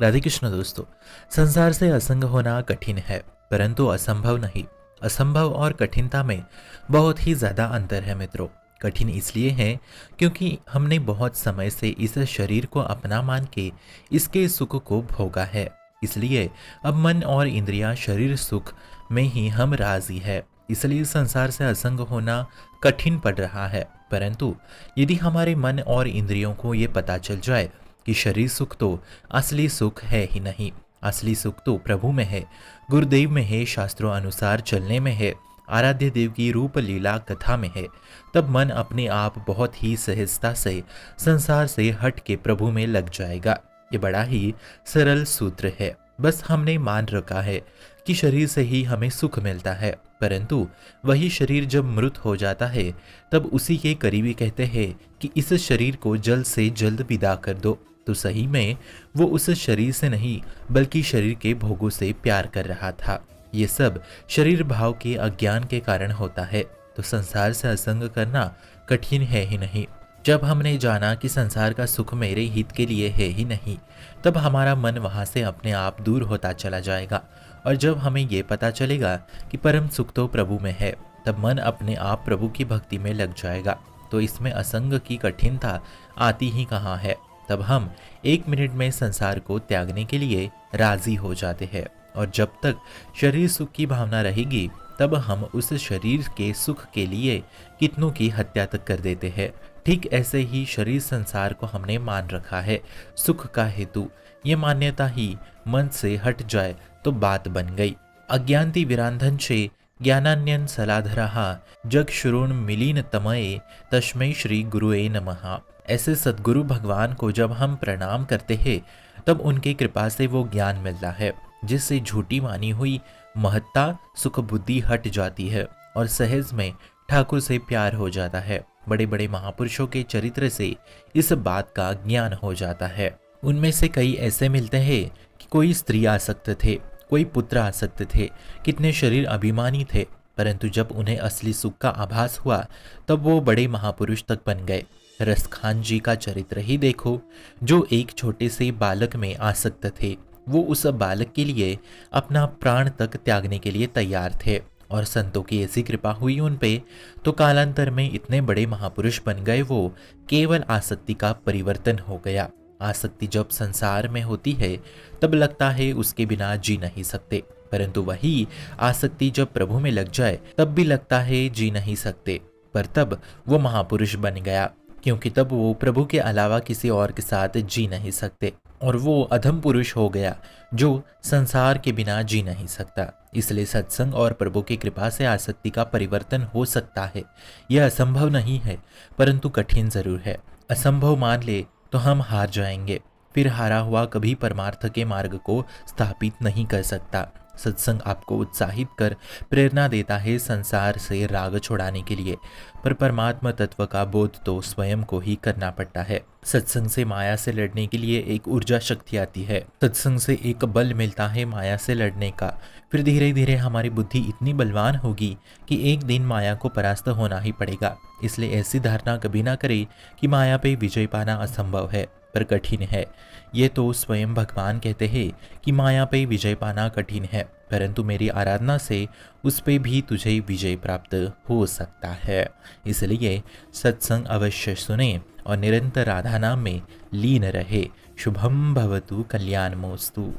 राधे कृष्ण दोस्तों। संसार से असंग होना कठिन है, परंतु असंभव नहीं। असंभव और कठिनता में बहुत ही ज़्यादा अंतर है मित्रों। कठिन इसलिए है क्योंकि हमने बहुत समय से इस शरीर को अपना मान के इसके सुख को भोगा है। इसलिए अब मन और इंद्रियां शरीर सुख में ही हम राजी है। इसलिए संसार से असंग होना कठिन पड़ रहा है। परंतु यदि हमारे मन और इंद्रियों को ये पता चल जाए कि शरीर सुख तो असली सुख है ही नहीं, असली सुख तो प्रभु में है, गुरुदेव में है, शास्त्रों अनुसार चलने में है, आराध्य देव की रूप लीला कथा में है, तब मन अपने आप बहुत ही सहजता से संसार से हट के प्रभु में लग जाएगा। ये बड़ा ही सरल सूत्र है। बस हमने मान रखा है कि शरीर से ही हमें सुख मिलता है, परंतु वही शरीर जब मृत हो जाता है तब उसी के करीबी कहते हैं कि इस शरीर को जल्द से जल्द विदा कर दो। तो सही में वो उस शरीर से नहीं बल्कि शरीर के भोगों से प्यार कर रहा था। ये सब शरीर भाव के अज्ञान के कारण होता है। तो संसार से असंग करना कठिन है ही नहीं। जब हमने जाना कि संसार का सुख मेरे हित के लिए है ही नहीं, तब हमारा मन वहां से अपने आप दूर होता चला जाएगा। और जब हमें ये पता चलेगा कि परम सुख तो प्रभु में है, तब मन अपने आप प्रभु की भक्ति में लग जाएगा। तो इसमें असंग की कठिनता आती ही कहाँ है। तब हम 1 मिनट में संसार को त्यागने के लिए राजी हो जाते हैं। और जब तक शरीर सुख की भावना रहेगी, तब हम उस शरीर के सुख के लिए कितनों की हत्या तक कर देते हैं। ठीक ऐसे ही शरीर संसार को हमने मान रखा है सुख का हेतु। ये मान्यता ही मन से हट जाए तो बात बन गई। अज्ञानति विरांधन छे ज्ञानान्यन सलाधरहा जग शुरून मिलीन तमये तस्मै श्री गुरुए नमः। ऐसे सद्गुरु भगवान को जब हम प्रणाम करते हैं, तब उनकी कृपा से वो ज्ञान मिलता है, जिससे झूठी मानी हुई महत्ता सुख बुद्धि हट जाती है और सहज में ठाकुर से प्यार हो जाता है। बड़े बड़े महापुरुषों के चरित्र से इस बात का ज्ञान हो जाता है। उनमें से कई ऐसे मिलते हैं कि कोई स्त्री आसक्त थे, कोई पुत्र आसक्त थे, कितने शरीर अभिमानी थे, परंतु जब उन्हें असली सुख का आभास हुआ तब वो बड़े महापुरुष तक बन गए। रसखान जी का चरित्र ही देखो, जो एक छोटे से बालक में आसक्त थे, वो उस बालक के लिए अपना प्राण तक त्यागने के लिए तैयार थे। और संतों की ऐसी कृपा हुई उन पे, तो कालांतर में इतने बड़े महापुरुष बन गए। वो केवल आसक्ति का परिवर्तन हो गया। आसक्ति जब संसार में होती है तब लगता है उसके बिना जी नहीं सकते, परंतु वही आसक्ति जब प्रभु में लग जाए तब भी लगता है जी नहीं सकते। पर तब वो महापुरुष बन गया, क्योंकि तब वो प्रभु के अलावा किसी और के साथ जी नहीं सकते। और वो अधम पुरुष हो गया जो संसार के बिना जी नहीं सकता। इसलिए सत्संग और प्रभु की कृपा से आसक्ति का परिवर्तन हो सकता है। यह असंभव नहीं है, परंतु कठिन जरूर है। असंभव मान ले तो हम हार जाएंगे, फिर हारा हुआ कभी परमार्थ के मार्ग को स्थापित नहीं कर सकता। सत्संग आपको उत्साहित कर प्रेरणा देता है संसार से राग छुड़ाने के लिए, पर परमात्मा तत्व का बोध तो स्वयं को ही करना पड़ता है। सत्संग से माया से लड़ने के लिए एक ऊर्जा शक्ति आती है, सत्संग से एक बल मिलता है माया से लड़ने का। फिर धीरे धीरे हमारी बुद्धि इतनी बलवान होगी कि एक दिन माया को परास्त होना ही पड़ेगा। इसलिए ऐसी धारणा कभी ना करें कि माया पे विजय पाना असंभव है, पर कठिन है। ये तो स्वयं भगवान कहते हैं कि माया पे विजय पाना कठिन है, परंतु मेरी आराधना से उस पे भी तुझे विजय प्राप्त हो सकता है। इसलिए सत्संग अवश्य सुने और निरंतर राधा नाम में लीन रहे। शुभम भवतु कल्याणमोस्तु।